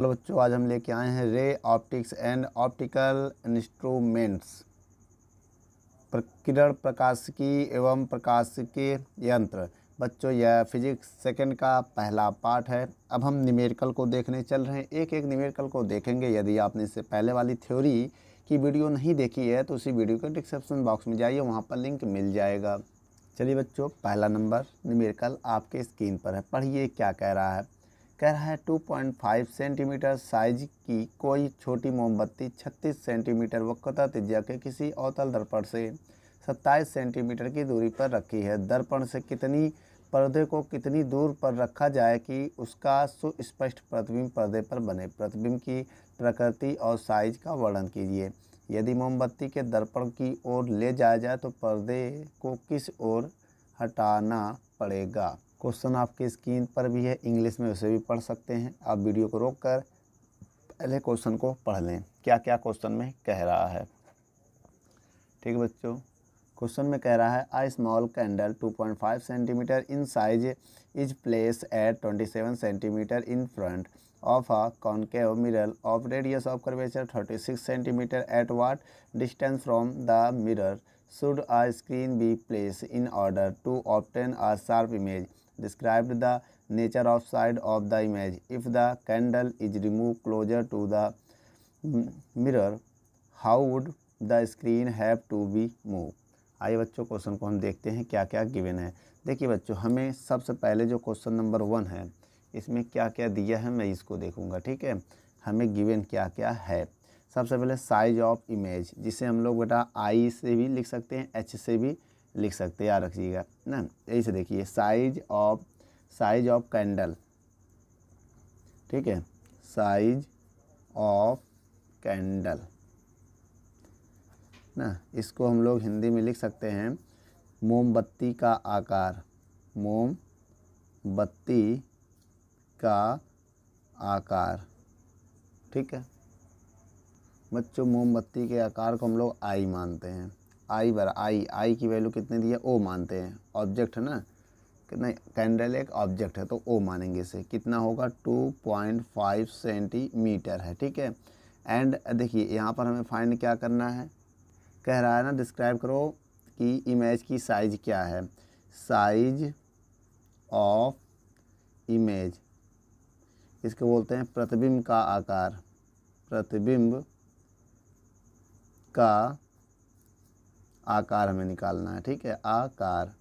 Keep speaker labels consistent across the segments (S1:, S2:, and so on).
S1: Hello बच्चों, आज हम लेके आए हैं ray optics and optical instruments, किरण प्रकाशिकी एवं प्रकाशिकी यंत्र। बच्चों, यह फिजिक्स सेकंड का पहला पार्ट है। अब हम न्यूमेरिकल को देखने चल रहे हैं। एक एक न्यूमेरिकल को देखेंगे। यदि आपने इससे पहले वाली थ्योरी की वीडियो नहीं देखी है तो उसी वीडियो के डिस्क्रिप्शन बॉक्स में जाइए, वहाँ पर लिंक मिल जाएगा। चलिए बच्चों, पहला नंबर न्यूमेरिकल आपके स्क्रीन पर है। पढ़िए क्या कह रहा है। कह रहा है 2.5 सेंटीमीटर साइज की कोई छोटी मोमबत्ती 36 सेंटीमीटर वक्रता त्रिज्या के किसी अवतल दर्पण से 27 सेंटीमीटर की दूरी पर रखी है। दर्पण से कितनी पर्दे को कितनी दूर पर रखा जाए कि उसका सुस्पष्ट प्रतिबिंब पर्दे पर बने। प्रतिबिंब की प्रकृति और साइज का वर्णन कीजिए। यदि मोमबत्ती के दर्पण की ओर ले जाया जाए तो पर्दे को किस ओर हटाना पड़ेगा। क्वेश्चन आपके स्क्रीन पर भी है, इंग्लिश में उसे भी पढ़ सकते हैं। आप वीडियो को रोककर पहले क्वेश्चन को पढ़ लें, क्या क्या क्वेश्चन में कह रहा है। ठीक है बच्चों, क्वेश्चन में कह रहा है a small candle 2.5 centimetre in size is place at 27 centimetre in front of a concave mirror of radius of curvature 36 centimeter. At what distance from the mirror should a screen be placed in order to obtain a sharp image? Describe the nature of side of the image. If the candle is removed closer to the mirror, how would the screen have to be moved? आइए बच्चों, question को हम देखते हैं क्या क्या given है। देखिए बच्चों, हमें सबसे पहले जो क्वेश्चन नंबर 1 है इसमें क्या क्या दिया है मैं इसको देखूंगा। ठीक है, हमें गिवन क्या क्या है। सबसे पहले साइज ऑफ इमेज, जिसे हम लोग बेटा आई से भी लिख सकते हैं, एच से भी लिख सकते हैं, याद रखिएगा ना। यही से देखिए साइज ऑफ कैंडल। ठीक है, साइज ऑफ कैंडल ना, इसको हम लोग हिंदी में लिख सकते हैं मोमबत्ती का आकार। मोमबत्ती का आकार। ठीक है बच्चों, मोमबत्ती के आकार को हम लोग आई मानते हैं। आई की वैल्यू कितनी दी है, ओ मानते हैं। ऑब्जेक्ट है ना, कितना, कैंडल एक ऑब्जेक्ट है तो ओ मानेंगे इसे। कितना होगा, 2.5 सेंटीमीटर है। ठीक है, एंड देखिए यहाँ पर हमें फाइंड क्या करना है। कह रहा है ना, डिस्क्राइब करो कि इमेज की साइज क्या है। साइज ऑफ इमेज, इसको बोलते हैं प्रतिबिंब का आकार। प्रतिबिंब का आकार हमें निकालना है। ठीक है, आकार,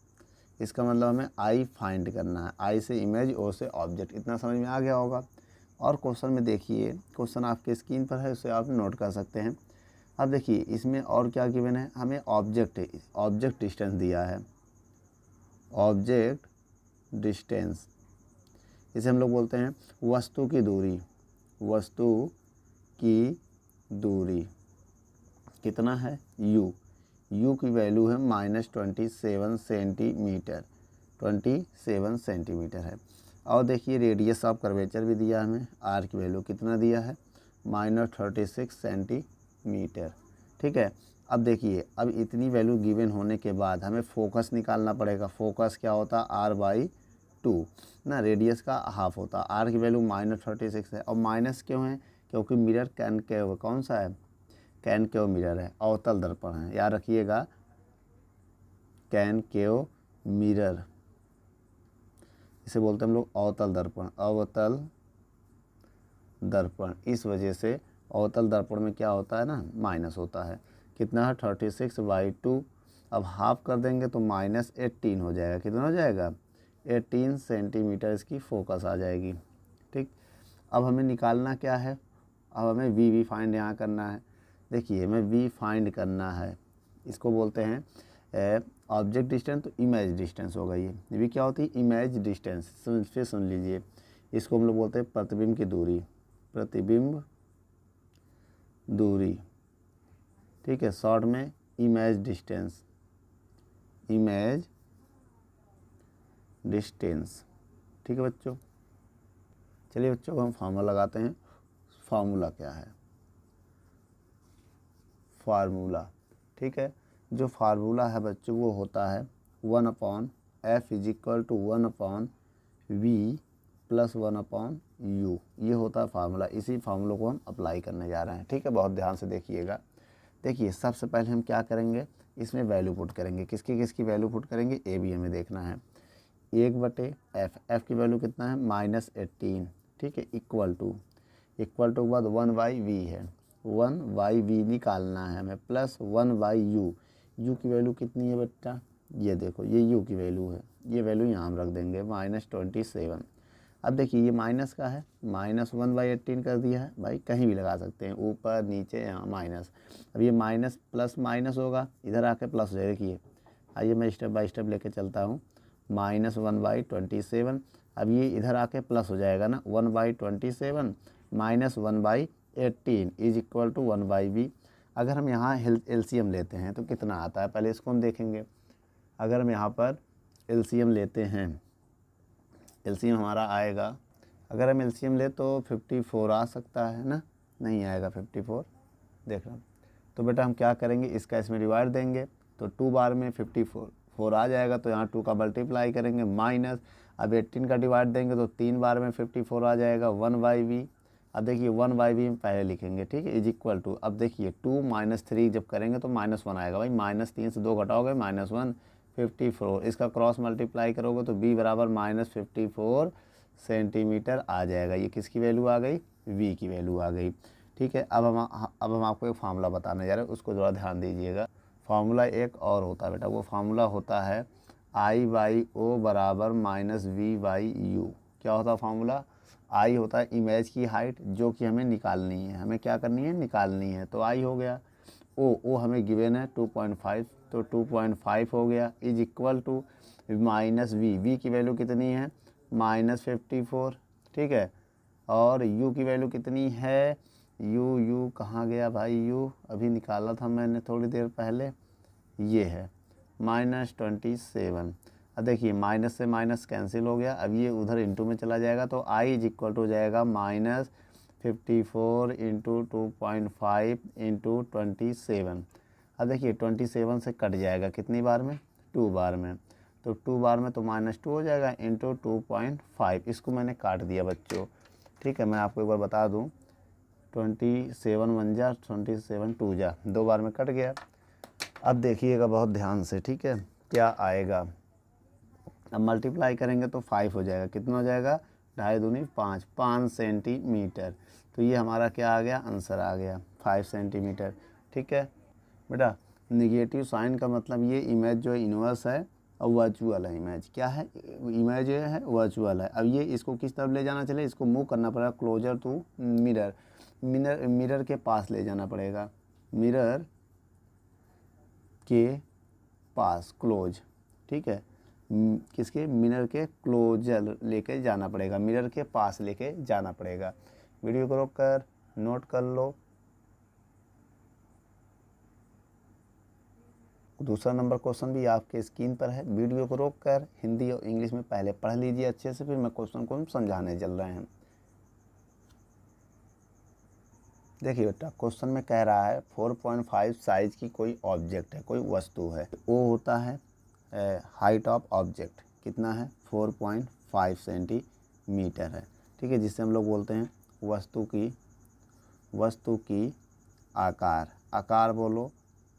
S1: इसका मतलब हमें आई फाइंड करना है। आई से इमेज, ओ से ऑब्जेक्ट। इतना समझ में आ गया होगा। और क्वेश्चन में देखिए, क्वेश्चन आपके स्क्रीन पर है, उसे आप नोट कर सकते हैं। अब देखिए इसमें और क्या गिवन है, हमें ऑब्जेक्ट डिस्टेंस दिया है। ऑब्जेक्ट डिस्टेंस, इसे हम लोग बोलते हैं वस्तु की दूरी। वस्तु की दूरी कितना है, u की वैल्यू है -27 सेंटीमीटर। 27 सेंटीमीटर है। और देखिए रेडियस ऑफ कर्वेचर भी दिया हमें। r की वैल्यू कितना दिया है, -36 सेंटीमीटर। ठीक है, अब देखिए, अब इतनी वैल्यू गिवन होने के बाद हमें फोकस निकालना पड़ेगा। फोकस क्या होता है, r/2 ना, रेडियस का हाफ होता है। r की वैल्यू -36 है। और माइनस क्यों है, क्योंकि मिरर कैनकेव कौन सा है, कैनकेव मिरर है, अवतल दर्पण है, याद रखिएगा। कैनकेव मिरर, इसे बोलते हैं हम लोग अवतल दर्पण। अवतल दर्पण, इस वजह से अवतल दर्पण में क्या होता है ना, माइनस होता है। कितना है, 36/2। अब हाफ कर देंगे तो -18 हो जाएगा। कितना हो जाएगा, 18 सेंटीमीटर इसकी फोकस आ जाएगी। ठीक, अब हमें निकालना क्या है, अब हमें वी फाइंड यहाँ करना है। देखिए हमें वी फाइंड करना है, इसको बोलते हैं ऑब्जेक्ट डिस्टेंस, तो इमेज डिस्टेंस होगा ये। वी क्या होती है, इमेज डिस्टेंस। फिर सुन लीजिए, इसको हम लोग बोलते हैं प्रतिबिंब की दूरी। प्रतिबिंब दूरी, ठीक है, शॉर्ट में इमेज डिस्टेंस। इमेज डिस्टेंस, ठीक है बच्चों। चलिए बच्चों, हम फार्मूला लगाते हैं। फार्मूला क्या है, फार्मूला, ठीक है, जो फार्मूला है बच्चों वो होता है 1/f = 1/v + 1/v यू, ये होता है फार्मूला। इसी फार्मूले को हम अप्लाई करने जा रहे हैं, ठीक है। बहुत ध्यान से देखिएगा। देखिए सबसे पहले हम क्या करेंगे, इसमें वैल्यू पुट करेंगे। किसकी किसकी वैल्यू पुट करेंगे, ए बी हमें देखना है। 1/f, एफ की वैल्यू कितना है -18, ठीक है। इक्वल टू के बाद 1/v है, 1/v निकालना है हमें, प्लस 1/u। u की वैल्यू कितनी है बेटा, ये देखो ये u की वैल्यू है, ये वैल्यू यहाँ हम रख देंगे -27। अब देखिए ये माइनस का है, -1/18 कर दिया है भाई, कहीं भी लगा सकते हैं, ऊपर नीचे यहाँ माइनस। अब ये माइनस प्लस माइनस होगा, इधर आके प्लस हो जाएगा। देखिए आइए मैं स्टेप बाय स्टेप लेके चलता हूँ। -1/27, अब ये इधर आके प्लस हो जाएगा ना, 1/27 -1/18 इज इक्वल टू 1/v। अगर हम यहाँ एलसीएम लेते हैं तो कितना आता है, पहले इसको हम देखेंगे। अगर हम यहाँ पर एलसीएम लेते हैं, एलसीएम हमारा आएगा, अगर हम एलसीएम ले तो 54 आ सकता है ना, नहीं आएगा 54, देख रहा। तो बेटा हम क्या करेंगे, इसका इसमें डिवाइड देंगे तो 2 बार में 54 आ जाएगा, तो यहाँ 2 का मल्टीप्लाई करेंगे, माइनस अब 18 का डिवाइड देंगे तो 3 बार में 54 आ जाएगा, 1/v। अब देखिए 1/v हम पहले लिखेंगे, ठीक है, इज इक्वल टू, अब देखिए 2 - 3 जब करेंगे तो -1 आएगा भाई, -3 से 2 घटाओगे -1, 54। इसका क्रॉस मल्टीप्लाई करोगे तो b बराबर -54 सेंटीमीटर आ जाएगा। ये किसकी वैल्यू आ गई, v की वैल्यू आ गई, ठीक है। अब हम आपको एक फार्मूला बताने जा रहे हैं, उसको थोड़ा ध्यान दीजिएगा। फार्मूला एक और होता है बेटा, वो फार्मूला होता है I/O बराबर -v/u। क्या होता है फार्मूला, I होता है इमेज की हाइट जो कि हमें निकालनी है, हमें क्या करनी है, निकालनी है, तो I हो गया। ओ हमें गिवन है 2.5, तो 2.5 हो गया, is equal to -v, v की वैल्यू कितनी है -54, ठीक है। और u की वैल्यू कितनी है, u कहाँ गया भाई, u अभी निकाला था मैंने थोड़ी देर पहले, ये है -27। अब देखिए माइनस से माइनस कैंसिल हो गया, अब ये उधर इंटू में चला जाएगा, तो I इज इक्वल टू हो जाएगा -54 × 2.5 × 27। अब देखिए 27 से कट जाएगा कितनी बार में, 2 बार में, तो 2 बार में तो -2 हो जाएगा इंटू 2.5, इसको मैंने काट दिया बच्चों, ठीक है। मैं आपको एक बार बता दूं, 27 1 जा 27 2 जा, 2 बार में कट गया। अब देखिएगा बहुत ध्यान से, ठीक है, क्या आएगा। अब मल्टीप्लाई करेंगे तो 5 हो जाएगा, कितना हो जाएगा, 2.5 दूनी 5 सेंटीमीटर। तो ये हमारा क्या आ गया, आंसर आ गया 5 सेंटीमीटर, ठीक है बेटा। निगेटिव साइन का मतलब ये इमेज जो इन्वर्स है और वर्चुअल है, इमेज क्या है, इमेज है वर्चुअल है। अब ये इसको किस तरफ ले जाना चले, इसको मूव करना पड़ेगा क्लोजर टू मिरर, मिरर के पास ले जाना पड़ेगा, मिरर के पास, क्लोज, ठीक है, किसके, मिरर के क्लोजर लेके जाना पड़ेगा, मिरर के पास लेके जाना पड़ेगा। वीडियो को रोक कर नोट कर लो। दूसरा नंबर क्वेश्चन भी आपके स्क्रीन पर है, वीडियो को रोक कर हिंदी और इंग्लिश में पहले पढ़ लीजिए अच्छे से, फिर मैं क्वेश्चन को हम समझाने चल रहे हैं। देखिए बेटा क्वेश्चन में कह रहा है 4.5 साइज की कोई ऑब्जेक्ट है, कोई वस्तु है, वो होता है हाइट ऑफ ऑब्जेक्ट कितना है, 4.5 सेंटीमीटर है, ठीक है, जिससे हम लोग बोलते हैं वस्तु की आकार बोलो,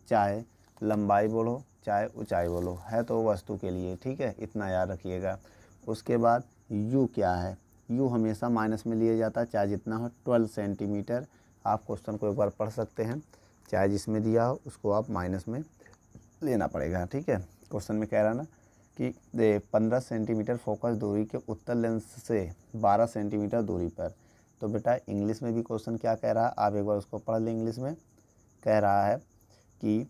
S1: चाहे लंबाई बोलो, चाहे ऊंचाई बोलो, है तो वस्तु के लिए, ठीक है, इतना याद रखिएगा। उसके बाद u क्या है, u हमेशा माइनस में लिया जाता है, चाहे जितना हो, 12 सेंटीमीटर। आप क्वेश्चन को एक बार पढ़ सकते हैं, चाहे जिसमें दिया हो उसको आप माइनस में लेना पड़ेगा, ठीक है। क्वेश्चन में कह रहा ना कि 15 सेंटीमीटर फोकस दूरी के उत्तर लेंस से 12 सेंटीमीटर दूरी पर। तो बेटा इंग्लिश में भी क्वेश्चन क्या कह रहा है, आप एक बार उसको पढ़ लें। इंग्लिश में कह रहा है कि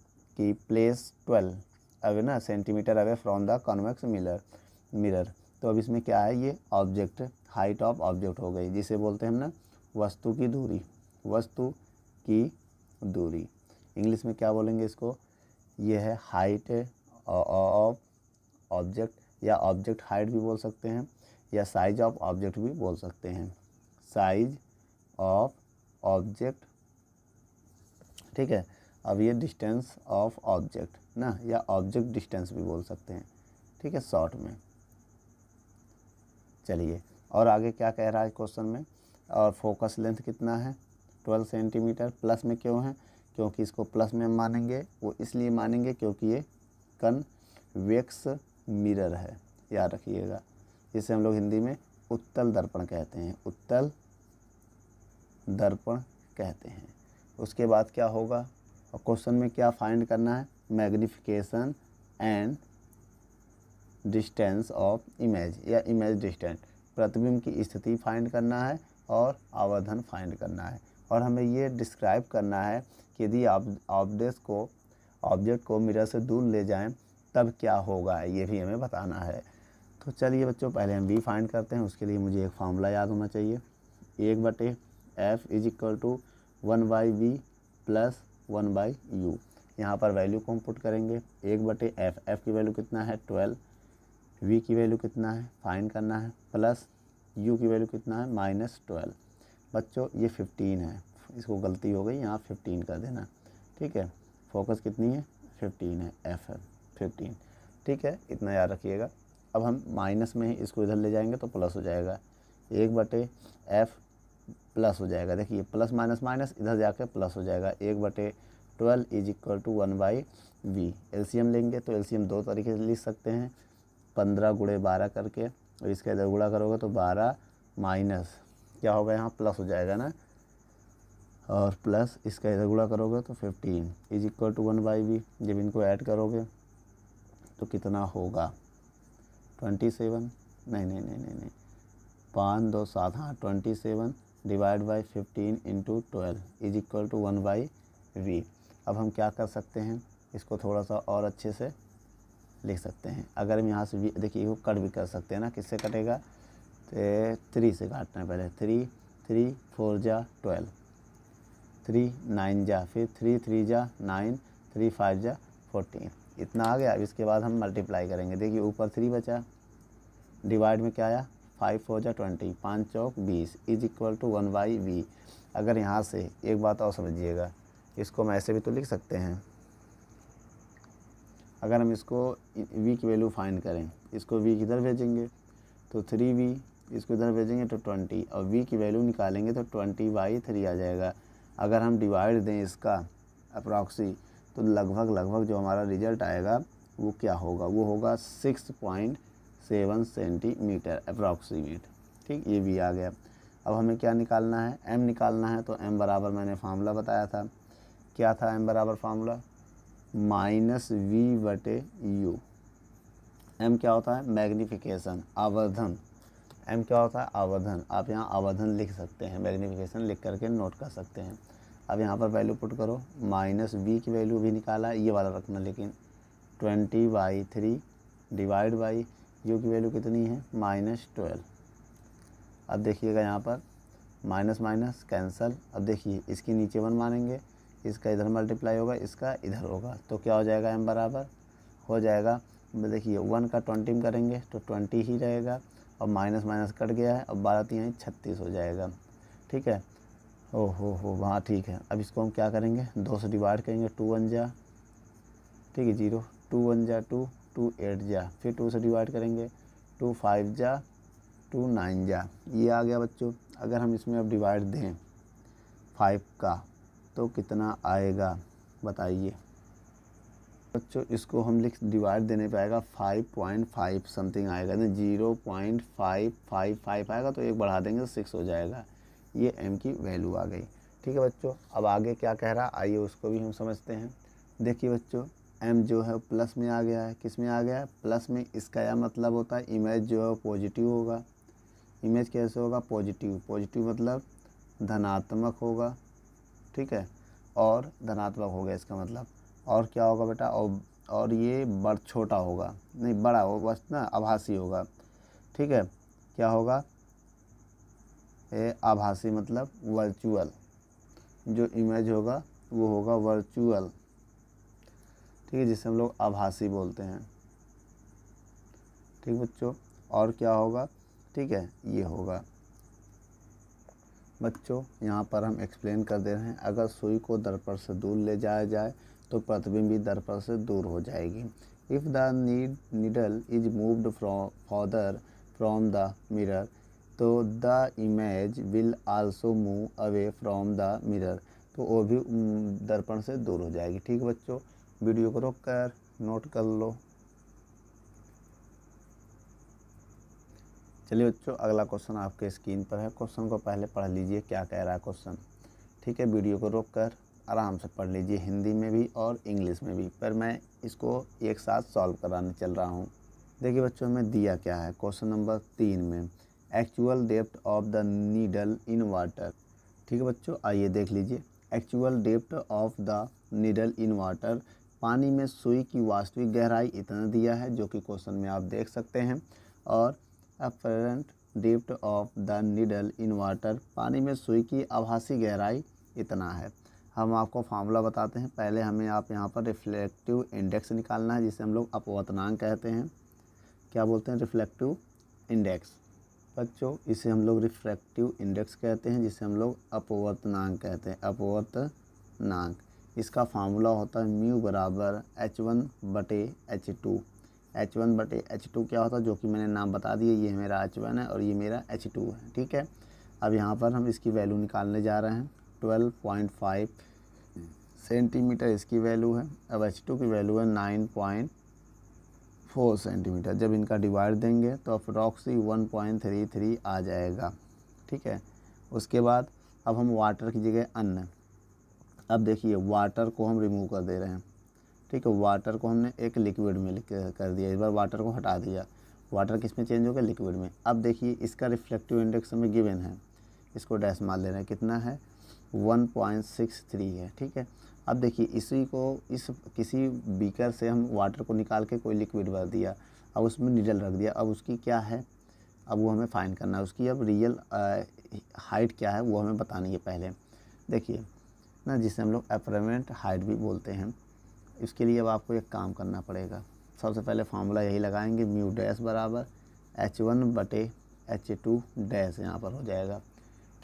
S1: प्लेस 12 अवे ना centimetre away from the convex mirror. तो अब इसमें क्या है, ये ऑब्जेक्ट, हाइट ऑफ ऑब्जेक्ट हो गई, जिसे बोलते हैं हम ना वस्तु की दूरी। इंग्लिश में क्या बोलेंगे इसको, ये है हाइट ऑफ ऑब्जेक्ट, या ऑब्जेक्ट हाइट भी बोल सकते हैं, या साइज ऑफ ऑब्जेक्ट भी बोल सकते हैं, साइज ऑफ ऑब्जेक्ट, ठीक है। अब ये डिस्टेंस ऑफ ऑब्जेक्ट ना, या ऑब्जेक्ट डिस्टेंस भी बोल सकते हैं, ठीक है, शॉर्ट में। चलिए और आगे क्या कह रहा है क्वेश्चन में, और फोकस लेंथ कितना है 12 सेंटीमीटर। प्लस में क्यों है, क्योंकि इसको प्लस में मानेंगे, वो इसलिए मानेंगे क्योंकि ये कन्वेक्स मिरर है, याद रखिएगा। जिसे हम लोग हिंदी में उत्तल दर्पण कहते हैं, उत्तल दर्पण कहते हैं। उसके बाद क्या होगा, और क्वेश्चन में क्या फाइंड करना है, magnification and distance of image या इमेज डिस्टेंस, प्रतिबिंब की स्थिति फाइंड करना है और आवर्धन फाइंड करना है। और हमें ये डिस्क्राइब करना है कि यदि आप ऑब्जेक्ट को मिरर से दूर ले जाएं तब क्या होगा, ये भी हमें बताना है। तो चलिए बच्चों, पहले हम v फाइंड करते हैं। उसके लिए मुझे एक फार्मूला याद होना चाहिए, 1/f = 1/v प्लस 1/u। यहाँ पर वैल्यू को हम पुट करेंगे, 1/f, f की वैल्यू कितना है 12, v की वैल्यू कितना है फाइंड करना है, प्लस u की वैल्यू कितना है -12। बच्चों ये 15 है, इसको गलती हो गई, यहाँ 15 कर देना, ठीक है। फोकस कितनी है 15 है, f है 15, ठीक है, इतना याद रखिएगा। अब हम माइनस में ही इसको इधर ले जाएंगे तो प्लस हो जाएगा, 1/f प्लस हो जाएगा, देखिए प्लस माइनस माइनस इधर जाके प्लस हो जाएगा, 1/12 = 1/v। एलसीएम लेंगे तो एलसीएम दो तरीके से लिख सकते हैं, 15 × 12 करके, और इसका इधर गुणा करोगे तो 12 माइनस क्या होगा यहाँ प्लस हो जाएगा ना, और प्लस इसका इधर गुणा करोगे तो 15 = 1/v। जब इनको ऐड करोगे तो कितना होगा 27, नहीं 5 2 7, हाँ 27 / 15 × 12 = 1/v। अब हम क्या कर सकते हैं, इसको थोड़ा सा और अच्छे से लिख सकते हैं। अगर हम यहाँ से v देखिए वो कट भी कर सकते हैं ना, किससे कटेगा, तो 3 से काटना है पहले, 3 4 जा 12, 3 9 जा, फिर 3 3 जा 9, 3 5 जा 14, इतना आ गया। अब इसके बाद हम मल्टीप्लाई करेंगे, देखिए ऊपर 3 बचा, डिवाइड में क्या आया 5 4 जा 20, 5 चौक 20 = 1/v। अगर यहाँ से एक बात और समझिएगा, इसको हम ऐसे भी तो लिख सकते हैं, अगर हम इसको v की वैल्यू फाइंड करें, इसको v किधर भेजेंगे तो 3v, इसको इधर भेजेंगे तो 20, और v की वैल्यू निकालेंगे तो 20/3 आ जाएगा। अगर हम डिवाइड दें इसका अप्रॉक्सी, तो लगभग जो हमारा रिजल्ट आएगा वो क्या होगा, वो होगा 6.7 सेंटीमीटर अप्रॉक्सीमेट, ठीक, ये भी आ गया। अब हमें क्या निकालना है, m निकालना है। तो m बराबर मैंने फार्मूला बताया था, क्या था m बराबर फार्मूला, -v/u। m क्या होता है मैग्निफिकेशन, आवर्धन, m क्या होता है आवर्धन, आप यहाँ आवर्धन लिख सकते हैं, मैग्निफिकेशन लिख करके नोट कर सकते हैं। अब यहाँ पर वैल्यू पुट करो, -v की वैल्यू भी निकाला, ये वाला रखना, लेकिन 20/3 डिवाइड बाई u की वैल्यू कितनी है -12। अब देखिएगा यहाँ पर माइनस माइनस कैंसल, अब देखिए इसके नीचे 1 मानेंगे, इसका इधर मल्टीप्लाई होगा, इसका इधर होगा, तो क्या हो जाएगा m बराबर हो जाएगा, देखिए 1 का 20 करेंगे तो 20 ही रहेगा, और माइनस माइनस कट गया है, और 12 3 36 हो जाएगा, ठीक है। हो वहाँ ठीक है। अब इसको हम क्या करेंगे, 2 से डिवाइड करेंगे, 2 1 जा, ठीक है 0, 2 1 जा 2, 2 8 जा, फिर 2 से डिवाइड करेंगे, 2 5 जा, 2 9 जा, ये आ गया बच्चों। अगर हम इसमें अब डिवाइड दें 5 का तो कितना आएगा बताइए बच्चों, इसको हम डिवाइड देने पे आएगा 5.5 समथिंग आएगा ना, 0.555 आएगा, तो एक बढ़ा देंगे तो 6 हो जाएगा। ये m की वैल्यू आ गई, ठीक है बच्चों। अब आगे क्या कह रहा है आइए उसको भी हम समझते हैं। देखिए बच्चों m जो है प्लस में आ गया है, किस में आ गया है प्लस में, इसका यह मतलब होता है इमेज जो है पॉजिटिव होगा। इमेज कैसे होगा पॉजिटिव मतलब धनात्मक होगा, ठीक है, और धनात्मक हो गया इसका मतलब, और क्या होगा बेटा, और ये छोटा होगा, नहीं बड़ा होगा बस ना, आभासी होगा, ठीक है। क्या होगा ये आभासी मतलब वर्चुअल, जो इमेज होगा वो होगा वर्चुअल, ठीक है, जिसे हम लोग आभासी बोलते हैं, ठीक बच्चों। और क्या होगा, ठीक है, ये होगा बच्चों। यहाँ पर हम एक्सप्लेन कर दे रहे हैं, अगर सुई को दर्पण से दूर ले जाया जाए तो प्रतिबिंब भी दर्पण से दूर हो जाएगी। If the needle is moved further from the mirror तो the image will also move away from the mirror, तो वो भी दर्पण से दूर हो जाएगी। ठीक है बच्चों, वीडियो को रोक कर नोट कर लो। चलिए बच्चों, अगला क्वेश्चन आपके स्क्रीन पर है। क्वेश्चन को पहले पढ़ लीजिए क्या कह रहा है क्वेश्चन। ठीक है, वीडियो को रोक कर आराम से पढ़ लीजिए, हिंदी में भी और इंग्लिश में भी, पर मैं इसको एक साथ सॉल्व कराने चल रहा हूँ। देखिए बच्चों, में दिया क्या है क्वेश्चन नंबर 3 में, actual depth of the needle in water. ठीक है बच्चों, आइए देख लीजिए। Actual depth of the needle in water, पानी में सुई की वास्तविक गहराई इतना दिया है, जो कि क्वेश्चन में आप देख सकते हैं। और apparent depth of the needle in water, पानी में सुई की आभासी गहराई इतना है। हम आपको फार्मूला बताते हैं। पहले हमें आप यहाँ पर रिफ्लेक्टिव इंडेक्स निकालना है, जिसे हम लोग अपवर्तनांक कहते हैं। क्या बोलते हैं? Reflective index. बच्चों, इसे हम लोग रिफ्रैक्टिव इंडेक्स कहते हैं, जिसे हम लोग अपवर्तनांक कहते हैं। अपवर्तनांक, इसका फार्मूला होता है म्यू बराबर H1/H2। H1/H2 क्या होता है, जो कि मैंने नाम बता दिया। ये मेरा H1 है और ये मेरा H2 है। ठीक है, अब यहाँ पर हम इसकी वैल्यू निकालने जा रहे हैं। 12.5 सेंटीमीटर इसकी वैल्यू है। अब H2 की वैल्यू है 9.4 सेंटीमीटर। जब इनका डिवाइड देंगे तो अप्रॉक्सी 1.33 आ जाएगा। ठीक है, उसके बाद अब हम वाटर की जगह अन्न। अब देखिए, वाटर को हम रिमूव कर दे रहे हैं। ठीक है, वाटर को हमने एक लिक्विड में कर दिया। इस बार वाटर को हटा दिया। वाटर किस में चेंज हो गया? लिक्विड में। अब देखिए, इसका रिफ्लेक्टिव इंडेक्स हमें गिवन है, इसको डैश मार ले रहे हैं। कितना है? 1.63 है। ठीक है, अब देखिए, इसी को इस किसी बीकर से हम वाटर को निकाल के कोई लिक्विड भर दिया। अब उसमें नीडल रख दिया। अब उसकी क्या है, अब वो हमें फाइंड करना है। उसकी अब रियल हाइट क्या है वो हमें बतानी है पहले। देखिए ना, जिसे हम लोग अपरेंट हाइट भी बोलते हैं। इसके लिए अब आपको एक काम करना पड़ेगा। सबसे पहले फार्मूला यही लगाएंगे, म्यू डैश बराबर H1/H2 डैश यहाँ पर हो जाएगा।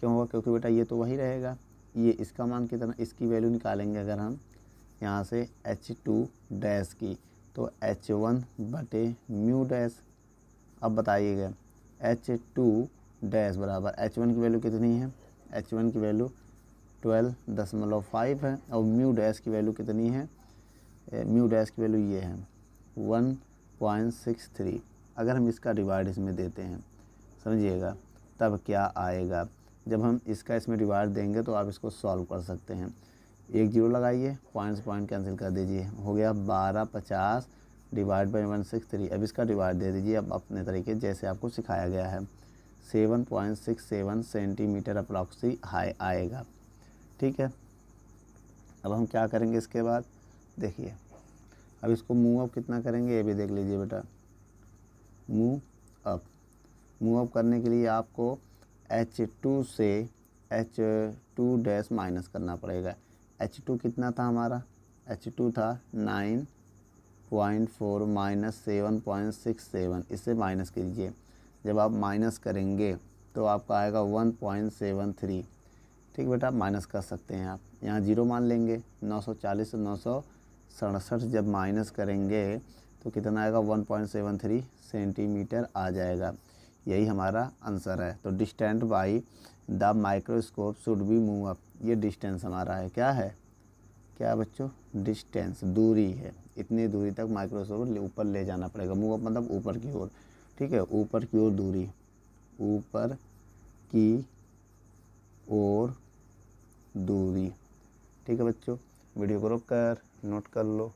S1: क्यों होगा? क्योंकि बेटा ये तो वही रहेगा। ये इसका मान कितना, इसकी वैल्यू निकालेंगे अगर हम यहाँ से H2 डैश की, तो H1/म्यू डैश। अब बताइएगा, H2 डैश बराबर H1 की वैल्यू कितनी है? H1 की वैल्यू 12.5 है और म्यू डैश की वैल्यू कितनी है? म्यू डैश की वैल्यू ये है 1.63। अगर हम इसका डिवाइड इसमें देते हैं, समझिएगा, तब क्या आएगा? जब हम इसका इसमें डिवाइड देंगे तो आप इसको सॉल्व कर सकते हैं। एक जीरो लगाइए, पॉइंट से पॉइंट कैंसिल कर दीजिए, हो गया 1250 डिवाइड बाई 163। अब इसका डिवाइड दे दीजिए अब अपने तरीके जैसे आपको सिखाया गया है। 7.67 सेंटीमीटर अप्रॉक्सी हाई आएगा। ठीक है, अब हम क्या करेंगे इसके बाद? देखिए, अब इसको मूव अप कितना करेंगे ये भी देख लीजिए बेटा। मूव अप करने के लिए आपको H2 से H2 डैश माइनस करना पड़ेगा। H2 कितना था हमारा? H2 था 9.4 माइनस 7.67, इससे माइनस कीजिए। जब आप माइनस करेंगे तो आपका आएगा 1.73। ठीक बेटा, माइनस कर सकते हैं आप, यहाँ जीरो मान लेंगे। 940 से 967 जब माइनस करेंगे तो कितना आएगा? 1.73 सेंटीमीटर आ जाएगा। यही हमारा आंसर है। तो distance by the microscope should be move up, ये डिस्टेंस हमारा है। क्या है? क्या बच्चों? डिस्टेंस, दूरी है। इतनी दूरी तक माइक्रोस्कोप ऊपर ले जाना पड़ेगा। मूव अप मतलब ऊपर की ओर। ठीक है, ऊपर की ओर दूरी, ऊपर की ओर दूरी। ठीक है बच्चों, वीडियो को रोक कर नोट कर लो।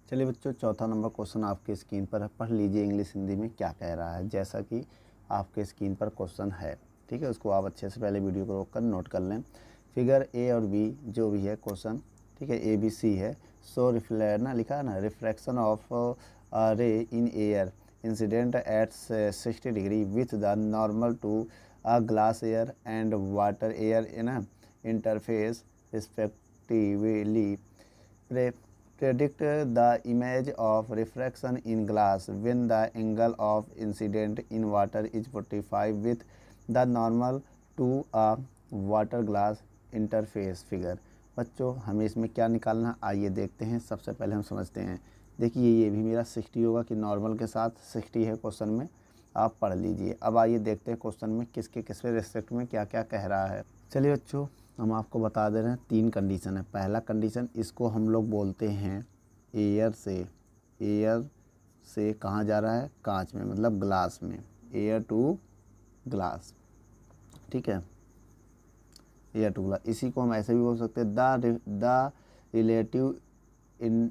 S1: चलिए बच्चों, चौथा नंबर क्वेश्चन आपके स्क्रीन पर है। पढ़ लीजिए इंग्लिश हिंदी में क्या कह रहा है, जैसा कि आपके स्क्रीन पर क्वेश्चन है। ठीक है, उसको आप अच्छे से पहले वीडियो को रोक कर नोट कर लें। फिगर ए और बी जो भी है क्वेश्चन, ठीक है, ABC है। सो रिफ्लेक्ट ना लिखा है ना, refraction of ray in air incident at 60 degree with the normal to glass air and water air in interface respectively. Predict the image of refraction in glass when the angle of incident in water is 45 with the normal to a water glass interface figure बच्चों हमें इसमें क्या निकालना, आइए देखते हैं। सबसे पहले हम समझते हैं। देखिए ये भी मेरा 60 होगा कि नॉर्मल के साथ 60 है क्वेश्चन में, आप पढ़ लीजिए। अब आइए देखते हैं क्वेश्चन में किसके किसके रिस्पेक्ट में क्या क्या कह रहा है। चलिए बच्चों हम आपको बता दे रहे हैं 3 कंडीशन है। पहला कंडीशन, इसको हम लोग बोलते हैं एयर से कहाँ जा रहा है, कांच में, मतलब ग्लास में, एयर टू ग्लास, ठीक है, एयर टू ग्लास। इसी को हम ऐसे भी बोल सकते हैं the relative in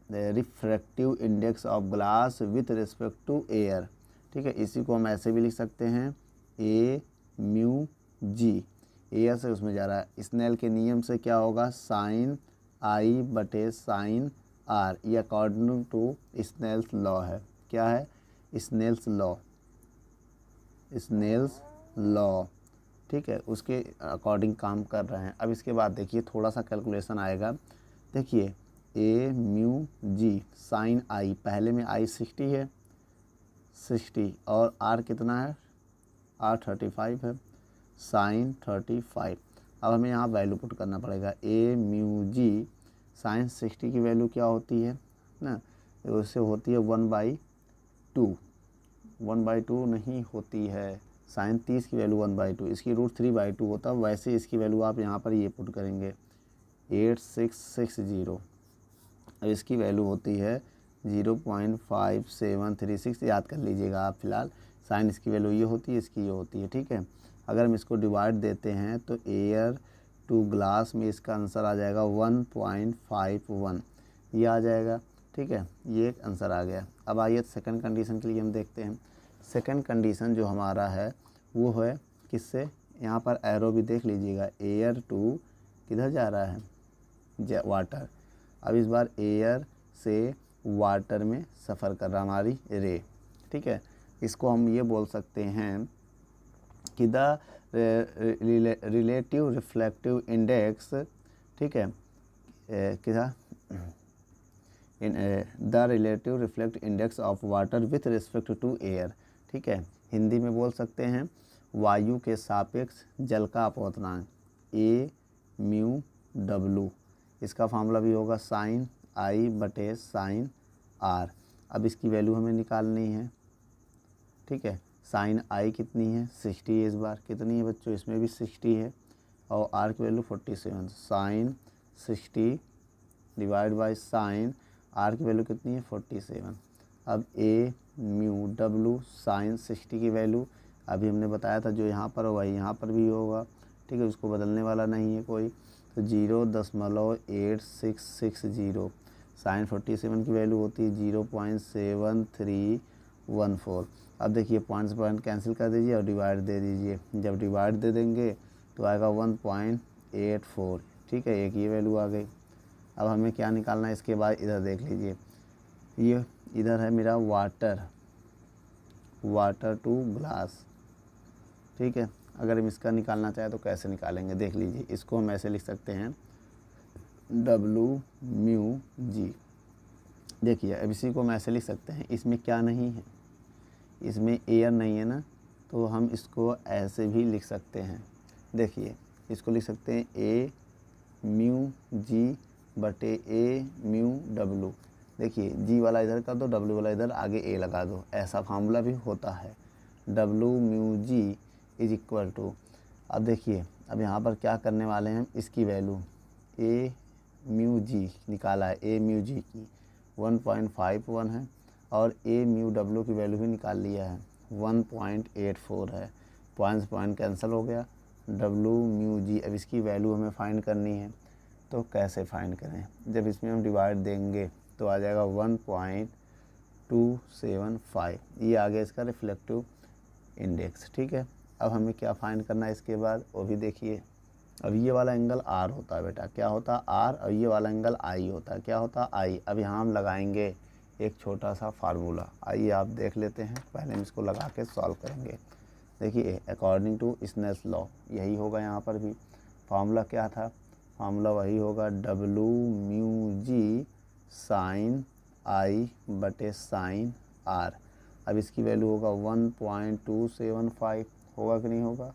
S1: refractive index of glass with respect to air, ठीक है। इसी को हम ऐसे भी लिख सकते हैं ए म्यू जी, एयर से उसमें जा रहा है। स्नेल के नियम से क्या होगा, साइन आई बटे साइन आर, ये अकॉर्डिंग टू स्नेल्स लॉ है। क्या है, स्नेल्स लॉ, ठीक है, उसके अकॉर्डिंग काम कर रहे हैं। अब इसके बाद देखिए थोड़ा सा कैलकुलेशन आएगा। देखिए ए म्यू जी साइन आई, पहले में आई 60 है, 60 और आर कितना है, आर 35 है, साइन 35। अब हमें यहाँ वैल्यू पुट करना पड़ेगा। ए म्यू जी साइन 60 की वैल्यू क्या होती है ना, उससे होती है 1/2, 1/2 नहीं होती है, साइन 30 की वैल्यू 1/2, इसकी √3/2 होता है। वैसे इसकी वैल्यू आप यहाँ पर ये पुट करेंगे 8660, अब इसकी वैल्यू होती है 0.5736, याद कर लीजिएगा आप फिलहाल। साइन इसकी वैल्यू ये होती है, इसकी ये होती है, ठीक है। अगर हम इसको डिवाइड देते हैं तो एयर टू ग्लास में इसका आंसर आ जाएगा 1.51, ये आ जाएगा, ठीक है, ये एक आंसर आ गया। अब आइए सेकंड कंडीशन के लिए हम देखते हैं। सेकंड कंडीशन जो हमारा है वो है किससे, यहाँ पर एरो भी देख लीजिएगा, एयर टू किधर जा रहा है, वाटर। अब इस बार एयर से वाटर में सफ़र कर रहा हमारी रे, ठीक है। इसको हम ये बोल सकते हैं कि द रिलेटिव रिफ्लेक्टिव इंडेक्स, ठीक है, क्या, the relative reflect index of water with respect to air, ठीक है। हिंदी में बोल सकते हैं वायु के सापेक्ष जल का अपवर्तनांक, ए म्यू डब्लू, इसका फार्मूला भी होगा साइन आई बटे साइन आर। अब इसकी वैल्यू हमें निकालनी है, ठीक है। साइन आई कितनी है, 60 है, इस बार कितनी है बच्चों, इसमें भी 60 है, और आर की value 47, sine 60 divide by sine R की वैल्यू कितनी है 47। अब ए म्यू डब्लू साइन 60 की वैल्यू अभी हमने बताया था, जो यहाँ पर वही यहाँ पर भी होगा, ठीक है, उसको बदलने वाला नहीं है कोई, तो 0.8660, साइन 47 की वैल्यू होती है 0.7314। अब देखिए पॉइंट कैंसिल कर दीजिए और डिवाइड दे दीजिए, जब डिवाइड दे देंगे तो आएगा 1.84, ठीक है, एक ये वैल्यू आ गई। अब हमें क्या निकालना है इसके बाद, इधर देख लीजिए, ये इधर है मेरा वाटर टू ग्लास, ठीक है। अगर हम इसका निकालना चाहें तो कैसे निकालेंगे, देख लीजिए। इसको हम ऐसे लिख सकते हैं डब्लू म्यू जी, देखिए अब इसी को हम ऐसे लिख सकते हैं, इसमें क्या नहीं है, इसमें एयर नहीं है ना, तो हम इसको ऐसे भी लिख सकते हैं। देखिए इसको लिख सकते हैं ए म्यू जी बटे ए म्यू डब्लू। देखिए जी वाला इधर कर दो, डब्लू वाला इधर, आगे ए लगा दो, ऐसा फार्मूला भी होता है, W mu G is equal to. अब देखिए अब यहाँ पर क्या करने वाले हैं, इसकी वैल्यू ए म्यू जी निकाला है, ए म्यू जी की 1.51 है, और ए म्यू डब्लू की वैल्यू भी निकाल लिया है 1.84 है, पॉइंट कैंसिल हो गया, डब्लू म्यू जी। अब इसकी वैल्यू हमें फाइंड करनी है, तो कैसे फाइंड करें, जब इसमें हम डिवाइड देंगे तो आ जाएगा 1.275, ये आ गया इसका रिफ्लेक्टिव इंडेक्स, ठीक है। अब हमें क्या फाइंड करना है इसके बाद, वो भी देखिए। अब ये वाला एंगल आर होता है बेटा, क्या होता है आर, और ये वाला एंगल आई होता है, क्या होता है आई। अब यहाँ हम लगाएंगे एक छोटा सा फार्मूला, आइए आप देख लेते हैं, पहले हम इसको लगा के सॉल्व करेंगे। देखिए अकॉर्डिंग टू स्नेल्स लॉ यही होगा, यहाँ पर भी फार्मूला क्या था, फार्मूला वही होगा डब्लू म्यू जी साइन आई बटे साइन आर। अब इसकी वैल्यू होगा 1.275, होगा कि नहीं होगा,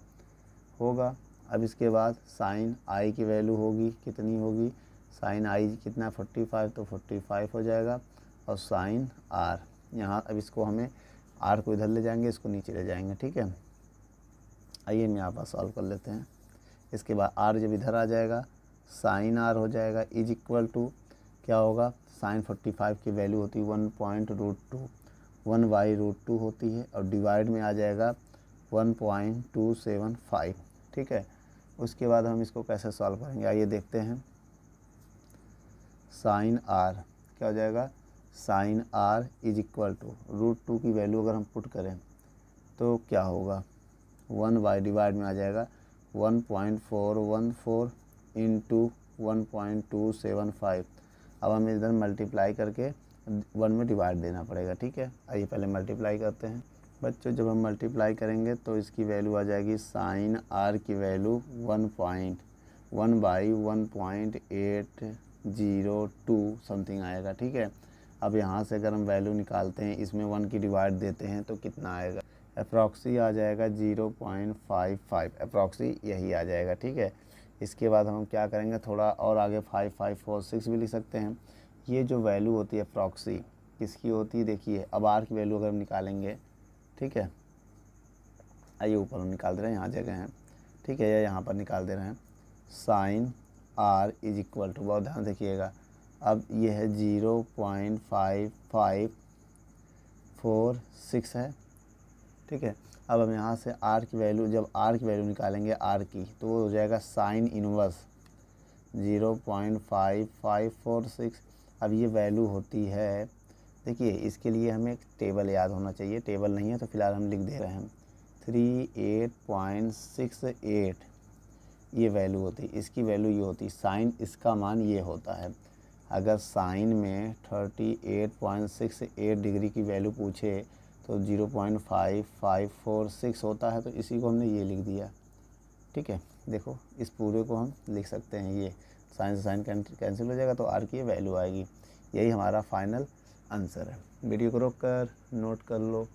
S1: होगा। अब इसके बाद साइन आई की वैल्यू होगी, कितनी होगी, साइन आई कितना 45, तो 45 हो जाएगा। और साइन आर यहाँ, अब इसको हमें आर को इधर ले जाएंगे, इसको नीचे ले जाएंगे, ठीक है। आइए हम यहाँ पर सॉल्व कर लेते हैं। इसके बाद आर जब इधर आ जाएगा, साइन आर हो जाएगा इज इक्वल टू क्या होगा, साइन 45 की वैल्यू होती है 1.√2, 1/√2 होती है, और डिवाइड में आ जाएगा 1.275, ठीक है। उसके बाद हम इसको कैसे सॉल्व करेंगे, आइए देखते हैं। साइन आर क्या हो जाएगा, sine R is equal to √2 की वैल्यू अगर हम पुट करें तो क्या होगा, 1 डिवाइड में आ जाएगा 1.414 इंटू 1.275। अब हमें इधर मल्टीप्लाई करके 1 में डिवाइड देना पड़ेगा, ठीक है। आइए पहले मल्टीप्लाई करते हैं बच्चों। जब हम मल्टीप्लाई करेंगे तो इसकी वैल्यू आ जाएगी, साइन आर की वैल्यू 1/1.802 समथिंग आएगा, ठीक है। अब यहाँ से अगर हम वैल्यू निकालते हैं, इसमें 1 की डिवाइड देते हैं तो कितना आएगा, अप्रॉक्सी आ जाएगा 0.55, अप्रॉक्सी यही आ जाएगा, ठीक है। इसके बाद हम क्या करेंगे, थोड़ा और आगे 5546 भी लिख सकते हैं। ये जो वैल्यू होती है अप्रॉक्सी किसकी होती है, देखिए अब आर की वैल्यू अगर हम निकालेंगे, ठीक है। आइए ऊपर हम निकाल दे रहे हैं, यहाँ जगह है, ठीक है, या यहाँ पर निकाल दे रहे हैं। Sine R is equal to, बहुत ध्यान देखिएगा, अब ये है 0.5546 है, ठीक है। अब हम यहाँ से आर की वैल्यू, जब आर की वैल्यू निकालेंगे आर की, तो वो हो जाएगा साइन इनवर्स 0.5546। अब ये वैल्यू होती है, देखिए इसके लिए हमें एक टेबल याद होना चाहिए, टेबल नहीं है तो फिलहाल हम लिख दे रहे हैं 38.68 ये वैल्यू होती है। इसकी वैल्यू ये होती है, साइन इसका मान ये होता है। अगर साइन में 38.68 डिग्री की वैल्यू पूछे तो 0.5546 होता है, तो इसी को हमने ये लिख दिया, ठीक है। देखो इस पूरे को हम लिख सकते हैं, ये साइन से साइन कैंसिल हो जाएगा तो आर की वैल्यू आएगी। यही हमारा फाइनल आंसर है। वीडियो को रोक कर नोट कर लो।